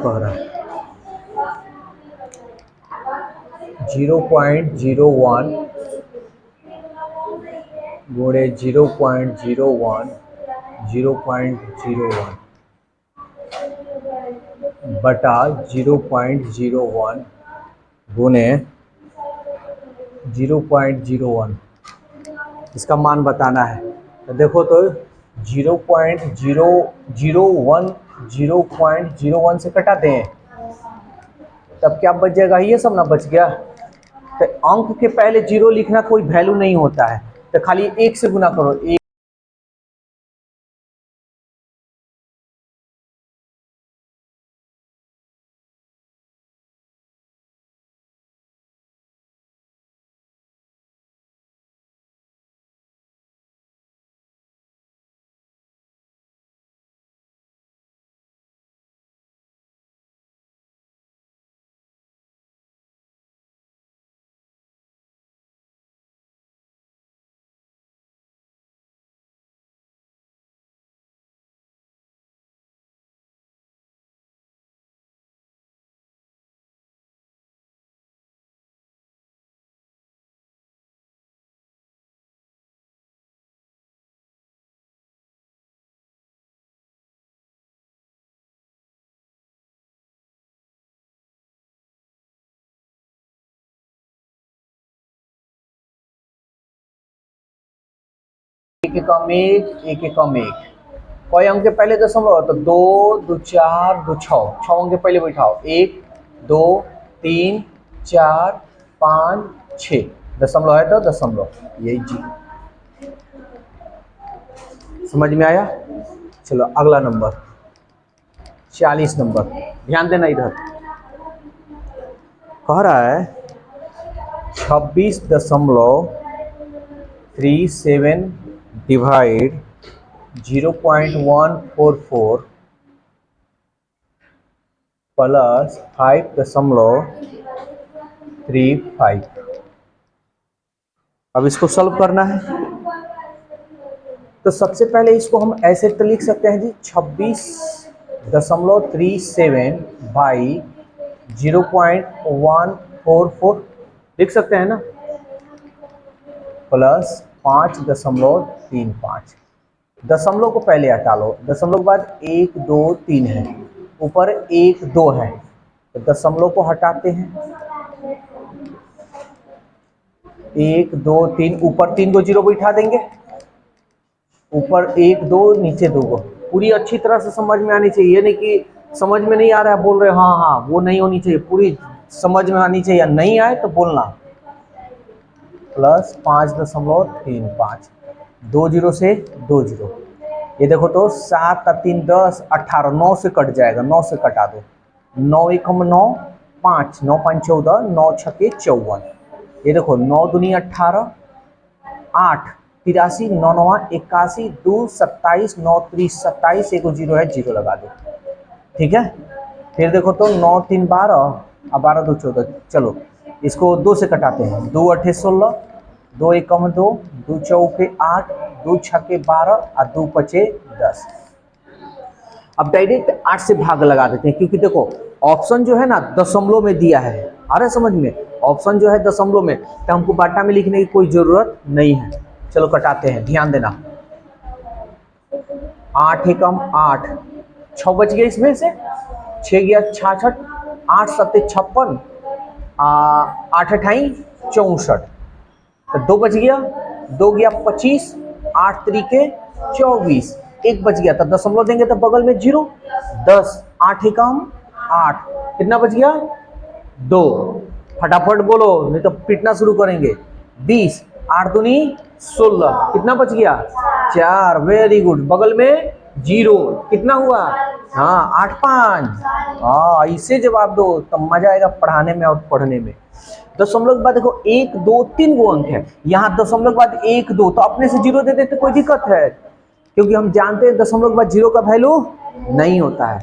कह रहा है? 0.01 गुणे 0.01 0.01 बटा 0.01 गुणे 0.01, इसका मान बताना है। तो देखो तो 0.001 से कटाते हैं, तब क्या बच जाएगा? ये सब ना बच गया। तो अंक के पहले जीरो लिखना कोई वैल्यू नहीं होता है, तो खाली एक से गुना करो। एक एकम एक एकम एक, कोई अंक के पहले दशमलव, तो 2 2 4 2 6, 6 अंक के पहले बैठाओ। 1 2 3 4 5 6, दशमलव है तो दशमलव, यही जी। समझ में आया? चलो अगला नंबर 40 नंबर, ध्यान देना इधर। कह रहा है 26.37 डिवाइड 0.144 प्लस 5.35। अब इसको सॉल्व करना है। तो सबसे पहले इसको हम ऐसे तो लिख सकते हैं जी, 26.37 बाई 0.144 लिख सकते हैं ना, प्लस 5.35। दशमलव को पहले हटा लो, दशमलव के बाद 1 2 3 है, ऊपर 1 2 है, तो दशमलव को हटाते हैं। 1 2 3, ऊपर 3 को जीरो बैठा देंगे, ऊपर 1 2 नीचे 2 को। पूरी अच्छी तरह से समझ में आनी चाहिए, नहीं कि समझ में नहीं आ रहा है बोल रहे हाँ हाँ, वो नहीं होनी चाहिए, पूरी समझ में आनी चाहिए। नहीं आए तो बोलना। प्लस 5.35, 2 जीरो से 2 जीरो, ये देखो तो 7 और 3 10 18, 9 से कट जाएगा, 9 से कटा दो। 9 एकम 9, 5 9 5 14, 9 छके 54, ये देखो 9 दूनी 18, 8 83 9 9 81, 2 27, 9 30 27, एक जीरो है, जीरो लगा दो। ठीक है, फिर देखो तो 9 3 12 और 12 2 14। चलो इसको 2 से कटाते हैं। 2 8 16, 2 एकम 2, 2 चौके 8, 2 छके 12 और 2 पचे 10। अब डायरेक्ट 8 से भाग लगा देते हैं, क्योंकि देखो ऑप्शन जो है ना दशमलव में दिया है। आ रहा है समझ में? ऑप्शन जो है दशमलव में, तो हमको बाटा में लिखने की कोई जरूरत नहीं है। चलो कटाते हैं, ध्यान देना। 8 एकम 8, 6 बच गया इसमें से, 6 गया 66, 8 7 56, 8 अठाई 64, तो 2 बच गया, 2 गया 25, 8 तरीके 24, 1 बच गया, तो दशमलव देंगे तो बगल में 0, 10 8 एकम 8, कितना बच गया? 2। फटाफट बोलो नहीं तो पिटना शुरू करेंगे। 20 8 दूनी 16, कितना बच गया? 4। वेरी गुड, बगल में 0, कितना हुआ? हाँ 8 5। हाँ ऐसे जवाब दो तब मजा आएगा पढ़ाने में और पढ़ने में। दशमलव के बाद देखो 1 2 3 गो अंक है, यहाँ दशमलव के बाद 1 2, तो अपने से 0 दे देते कोई दिक्कत है, क्योंकि हम जानते हैं दशमलव के बाद 0 का वैल्यू नहीं होता है।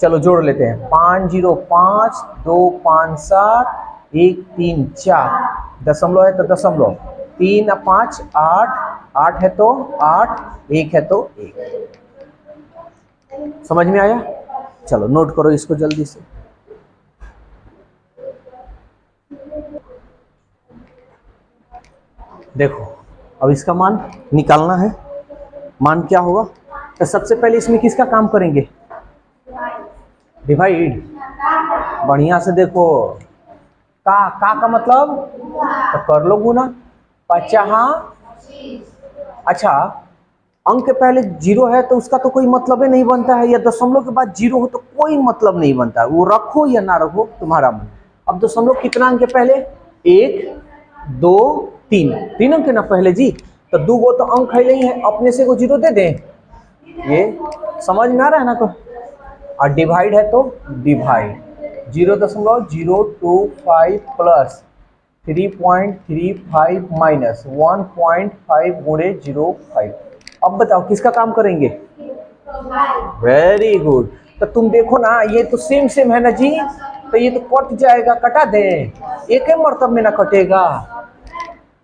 चलो जोड़ लेते हैं। 5 0 5, 2 5 7, 1 3 4, दशमलव है तो दशमलव, 3 और 5 8, 8 है तो 8, 1 है तो 1। समझ में आया? चलो नोट करो इसको जल्दी से। देखो अब इसका मान निकालना है। मान क्या होगा? तो सबसे पहले इसमें किसका काम करेंगे? डिवाइड। बढ़िया से देखो, का मतलब तो कर लो गुना। 50। अच्छा, अंक के पहले जीरो है तो उसका तो कोई मतलब ही नहीं बनता है, या दशमलव के बाद जीरो हो तो कोई मतलब नहीं बनता है, वो रखो या ना रखो तुम्हारा मन। अब दशमलव कितना अंक के पहले? 1 2 3, 3 अंक है ना पहले जी, तो 2 गो तो अंक है नहीं है, अपने से को जीरो दे दें। ये समझ में आ रहा है ना? तो और डिवाइड है तो डिवाइड 0.025 प्लस 3.35 माइनस 1.5 गुणे 0.5। अब बताओ किसका काम करेंगे? Very good. तो तुम देखो ना, ये तो सेम सेम है ना जी, तो ये तो कट जाएगा, कटा दे। एक ही मर्तब में ना कटेगा,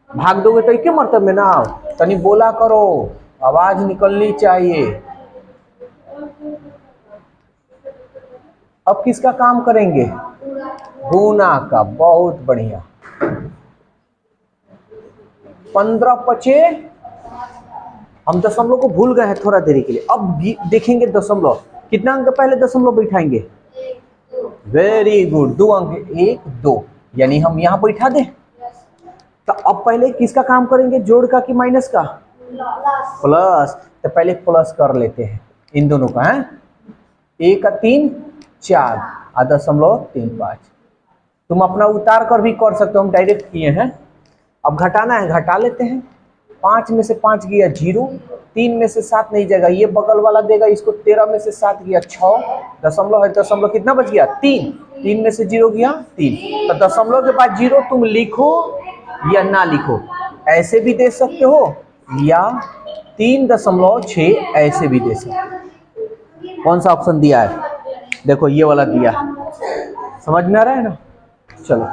भाग दोगे तो एक ही मर्तब में ना। तनी बोला करो, आवाज निकलनी चाहिए। अब किसका काम करेंगे? गुना का। बहुत बढ़िया। 15 हम दशमलव को भूल गए हैं थोड़ा देरी के लिए, अब देखेंगे दशमलव कितना अंक पहले दशमलव बैठाएंगे। वेरी गुड, 2 अंक, 1 2, यानी हम यहां बैठा दें। तो अब पहले किसका काम करेंगे? जोड़ का कि माइनस का? प्लस। तो पहले प्लस कर लेते हैं इन दोनों का है। 1 का 3 4 और 0.35। तुम अपना उतार कर भी कर सकते हो, हम डायरेक्ट किए हैं। अब घटाना है, घटा लेते हैं। 5 में से 5 गया 0, 3 में से 7 नहीं जाएगा, ये बगल वाला देगा इसको। 13 में से 7 गया 6, दशमलव है, दशमलव कितना बच गया? 3, 3 में से 0 गया 3। तो दशमलव के बाद 0 तुम लिखो या ना लिखो, ऐसे भी दे सकते हो, या 3.6 ऐसे भी दे सकते हो। कौन सा ऑप्शन दिया है? देखो ये वाला दिया, समझ में आ रहा है ना? चलो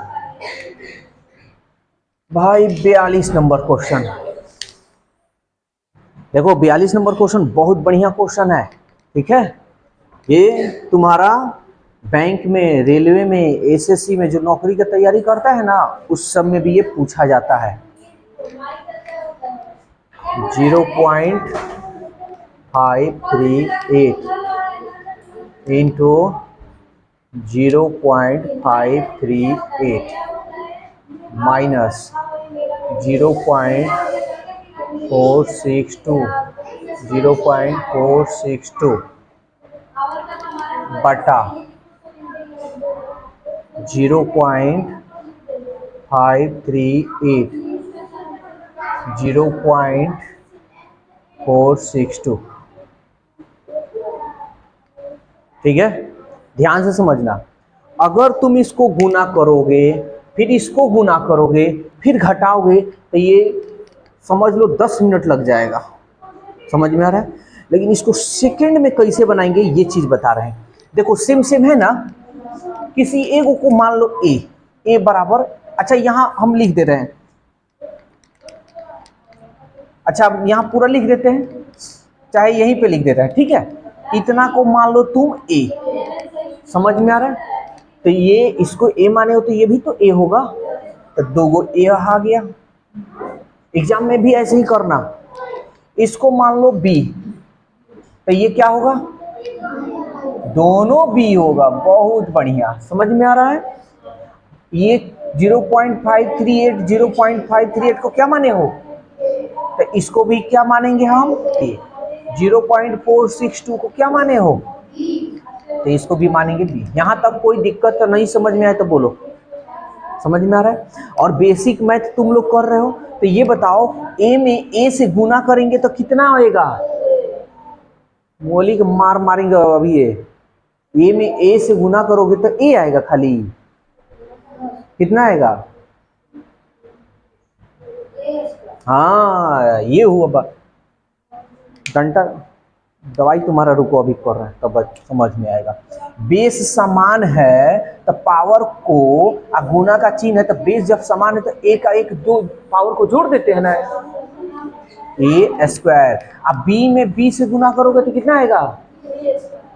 भाई 42 नंबर क्वेश्चन। देखो 42 नंबर क्वेश्चन बहुत बढ़िया क्वेश्चन है, ठीक है। ये तुम्हारा बैंक में, रेलवे में, एसएससी में जो नौकरी की तैयारी करता है ना, उस सब में भी ये पूछा जाता है। 0.538 इंटू 0.538 माइनस 0.462 बटा 0.538 0.462। ठीक है, ध्यान से समझना। अगर तुम इसको गुना करोगे, फिर इसको गुना करोगे, फिर घटाओगे, तो ये समझ लो 10 मिनट लग जाएगा। समझ में आ रहा है? लेकिन इसको सेकंड में कैसे बनाएंगे ये चीज बता रहे हैं। देखो सेम सेम है ना, किसी एक को मान लो ए बराबर, अच्छा यहां हम लिख दे रहे हैं, अच्छा यहां पूरा लिख देते हैं, चाहे यहीं पे लिख देते हैं, ठीक है। इतना को मान लो तुम ए, समझ में आ रहा है? तो ये इसको ए माने हो तो ये भी तो ए होगा, तो 2 गो ए आ गया। एग्जाम में भी ऐसे ही करना। इसको मान लो बी, तो ये क्या होगा? दोनों बी होगा। बहुत बढ़िया, समझ में आ रहा है? ये 0.538 को क्या माने हो, तो इसको भी क्या मानेंगे हम? ए। 0.462 को क्या माने हो, तो इसको भी मानेंगे बी। यहां तक कोई दिक्कत तो नहीं? समझ में आए तो बोलो समझ में आ रहा है? और बेसिक मैथ तुम लोग कर रहे हो, तो ये बताओ ए में ए से गुना करेंगे तो कितना आएगा? मोली का मार मारेंगे अभी। ए में ए से गुना करोगे तो ए आएगा खाली। कितना आएगा? हाँ ये हुआ घंटा। दवाई तुम्हारा रुको अभी कर रहे हैं, तब समझ में आएगा। बेस समान है तो पावर को, गुना का चिन्ह है तो बेस जब समान है तो एक का एक, दो पावर को जोड़ देते हैं ना, ए स्क्वायर। अब बी में बी से गुना करोगे तो कितना आएगा?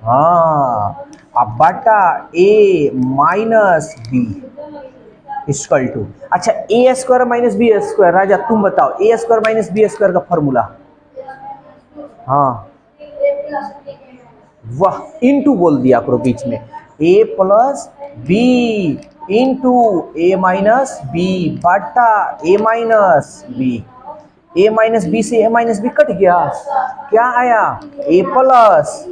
हाँ, अब बटा ए माइनस बी इक्वल टू, अच्छा ए स्क्वायर माइनस बी स्क्वायर, राजा तुम बताओ ए स्क्वायर माइनस बी स्क्वायर का फॉर्मूला। हाँ वाह, इनटू बोल दिया करो बीच में, ए प्लस बी इंटू ए माइनस बी बटा ए माइनस बी। ए माइनस बी से ए माइनस बी कट गया, क्या आया ए प्लस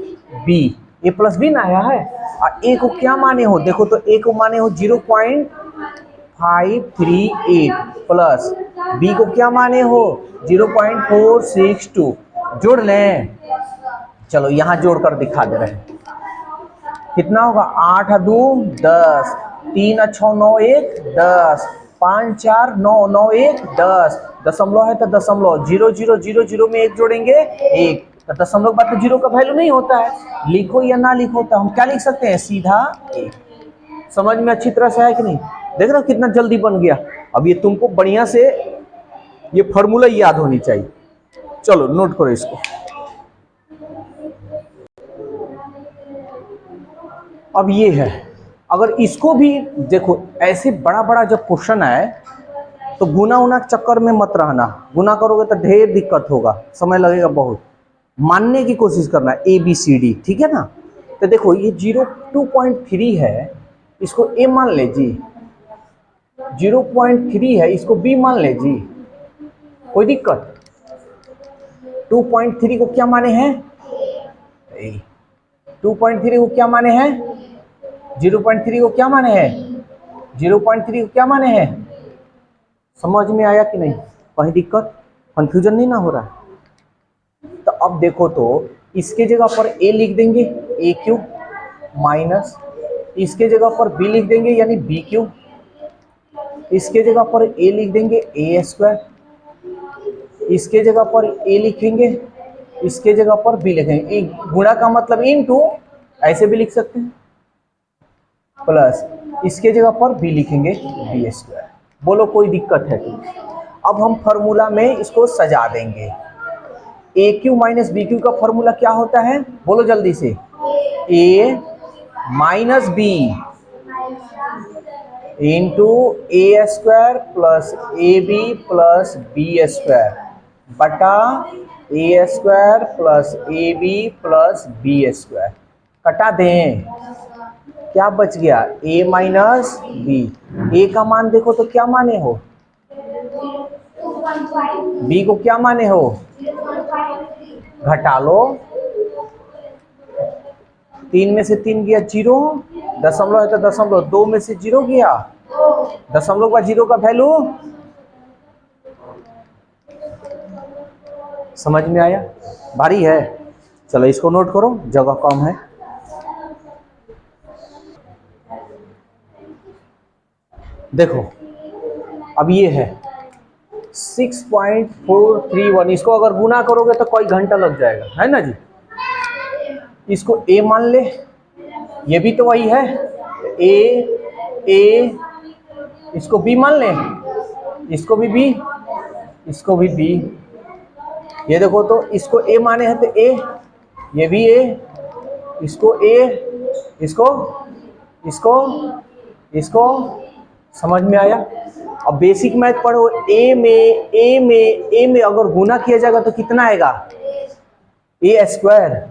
बी, ए प्लस बी ना आया है। और ए को क्या माने हो, देखो तो ए को माने हो 0.538 प्लस बी को क्या माने हो 0.462, जोड़ लें। चलो यहां जोड़कर दिखा दे रहे हैं, कितना होगा 8 2 10, 3 6 9 1 10, 5 4 9 9 1 10, दशमलव है तो दशमलव, 0 0 0 0 में एक जोड़ेंगे एक, तो दशमलव के बाद तो जीरो का वैल्यू नहीं होता है, लिखो या ना लिखो तो हम क्या लिख सकते हैं सीधा एक। समझ में अच्छी तरह से है कि नहीं, देख रहे हो कितना जल्दी बन गया। अब ये तुमको बढ़िया से ये फॉर्मूला याद होनी चाहिए। चलो नोट करो इसको। अब ये है, अगर इसको भी देखो ऐसे बड़ा बड़ा जब क्वेश्चन आए तो गुना उना चक्कर में मत रहना, गुना करोगे तो ढेर दिक्कत होगा, समय लगेगा बहुत, मानने की कोशिश करना ए बी सी डी, ठीक है ना। तो देखो ये 2.3 है, इसको ए मान ले जी, 0.3 है इसको बी मान ले जी, कोई दिक्कत। 2.3 को क्या माने हैं 2.3 को क्या माने हैं 0.3 को क्या माने हैं 0.3 को क्या माने हैं, समझ में आया कि नहीं, कहीं दिक्कत कंफ्यूजन नहीं ना हो रहा है। तो अब देखो तो इसके जगह पर ए लिख देंगे ए क्यूब माइनस, इसके जगह पर बी लिख देंगे यानी बी क्यूब, इसके जगह पर ए लिख देंगे ए स्क्वायर, इसके जगह पर ए लिखेंगे, इसके जगह पर बी लिखेंगे, गुणा का मतलब इनटू, ऐसे भी लिख सकते हैं, प्लस इसके जगह पर बी लिखेंगे बी स्क्वायर। बोलो कोई दिक्कत है तो। अब हम फॉर्मूला में इसको सजा देंगे, A cube minus B cube का फॉर्मूला क्या होता है, बोलो जल्दी से, A minus B into A square plus A B plus B square बटा A square plus A B plus B square. कटा दें, क्या बच गया a माइनस बी, ए का मान देखो तो क्या माने हो, b को क्या माने हो, घटा लो, 3 में से 3 गया 0, दशमलव है तो दशमलव, 2 में से 0 गया, दशमलव का 0 का वैल्यू, समझ में आया, भारी है। चलो इसको नोट करो, जगह कम है। देखो अब ये है 6.431, इसको अगर गुना करोगे तो कोई घंटा लग जाएगा, है ना जी। इसको a मान ले, ये भी तो वही है, a इसको b मान ले, इसको भी b, इसको भी b, ये देखो तो इसको a माने हैं तो a, ये भी a, इसको a, इसको इसको इसको, समझ में आया। अब बेसिक मैथ पढ़ो, ए में अगर गुना किया जाएगा तो कितना आएगा ए स्क्वायर।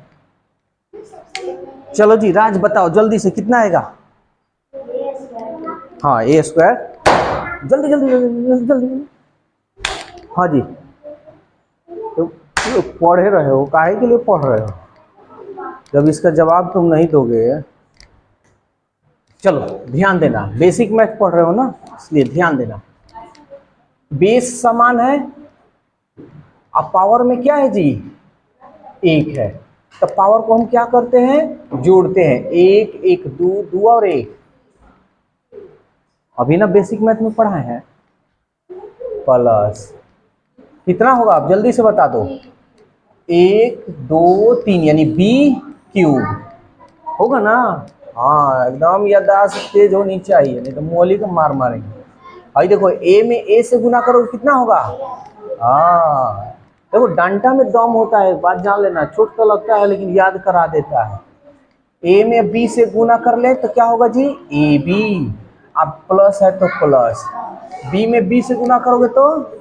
चलो जी राज बताओ जल्दी से कितना आएगा, हाँ ए स्क्वायर, जल्दी जल्दी जल्दी जल्दी, हाँ जी। तो पढ़ रहे हो, काहे के लिए पढ़ रहे हो जब इसका जवाब तुम नहीं दोगे। चलो ध्यान देना, बेसिक मैथ पढ़ रहे हो ना, इसलिए ध्यान देना। बेस समान है, अब पावर में क्या है जी, एक है, तो पावर को हम क्या करते हैं, जोड़ते हैं, एक एक दो, दो और एक, अभी ना बेसिक मैथ में पढ़ाए हैं। प्लस कितना होगा आप जल्दी से बता दो, 1 2 3 यानी बी क्यूब होगा ना। हाँ एकदम याददाश्त तेज होनी चाहिए, नहीं तो मोली को मार मारेंगे। भाई देखो ए में ए से गुना करो कितना होगा, हाँ देखो डांटा में दम होता है, बात जान लेना, चोट तो लगता है लेकिन याद करा देता है। ए में बी से गुना कर ले तो क्या होगा जी, ए बी। अब प्लस है तो प्लस, बी में बी से गुना करोगे तो,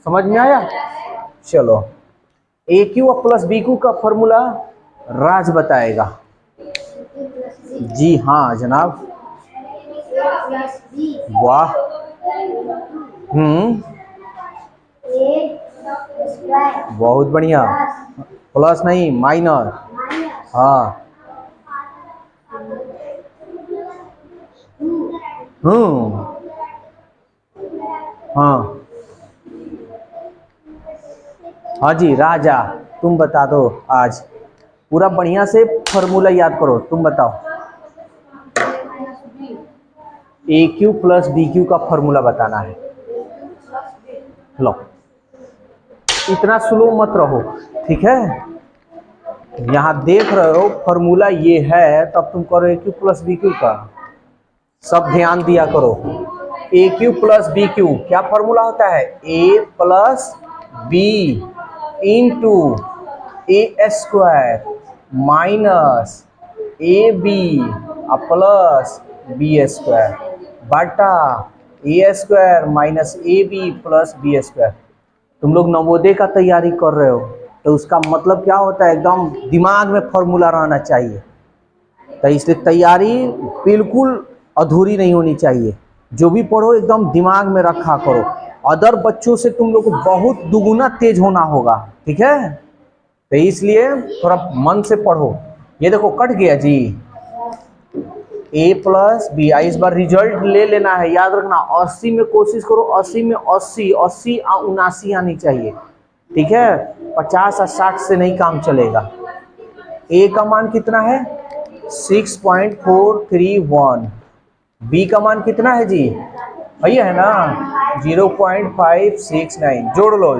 समझ में आया? चलो, ए क्यू और प्लस बी क्यू का फॉर्मूला राज बताएगा। जी हाँ जनाब, वाह। बहुत बढ़िया, प्लस नहीं माइनस। हाँ हाँ हाँ जी राजा, तुम बता दो आज पूरा बढ़िया से फॉर्मूला याद करो, तुम बताओ। ए क्यू प्लस बी क्यू का फॉर्मूला बताना है। लो, इतना स्लो मत रहो, ठीक है? यहाँ देख रहे हो फॉर्मूला ये है, तब तुम करो ए क्यू प्लस बी क्यू का। सब ध्यान दिया करो। ए क्यू प्लस बी क्यू क्या फॉर्मूला होता है? A plus B into A square minus A B plus B square बटा A square minus A B plus B square. तुम लोग नवोदय का तैयारी कर रहे हो तो उसका मतलब क्या होता है, एकदम दिमाग में फॉर्मूला रहना चाहिए। तो इसलिए तैयारी बिल्कुल अधूरी नहीं होनी चाहिए, जो भी पढ़ो एकदम दिमाग में रखा करो। अदर बच्चों से तुम लोग को बहुत दुगुना तेज होना होगा, ठीक है? तो इसलिए थोड़ा मन से पढ़ो। ये देखो कट गया जी, ए प्लस बी। इस बार रिजल्ट ले लेना है, याद रखना 80 में कोशिश करो, 80 में 80, 80 और 79 आनी चाहिए, ठीक है? 50 और 60 से नहीं काम चलेगा। ए का मान कितना है? 6.431। बी का मान कितना है जी? भैया है ना 0.569। जोड़ लो,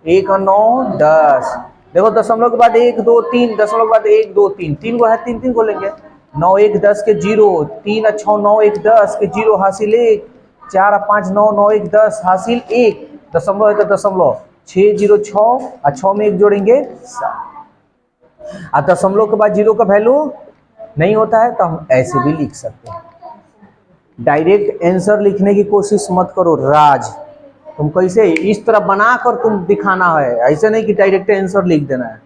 1 और 9 10। देखो दशमलव के बाद 1 2 3, दशमलव के बाद 1 2 3, 3 को है 3 3 को लेंगे। 9 1 10 के 0, 3 और 6 9 1 10 के 0 हासिल 1, 4 और 5 9 9 1 10 हासिल 1, दशमलव है तो दशमलव 6 0 6 और 6 में 1 जोड़ेंगे 7। और दशमलव के बाद 0 का वैल्यू नहीं होता है तो हम ऐसे भी लिख सकते हैं। डायरेक्ट आंसर लिखने की कोशिश मत करो राज, तुम कैसे इस तरह बनाकर तुम दिखाना है, ऐसे नहीं कि डायरेक्ट आंसर लिख देना है।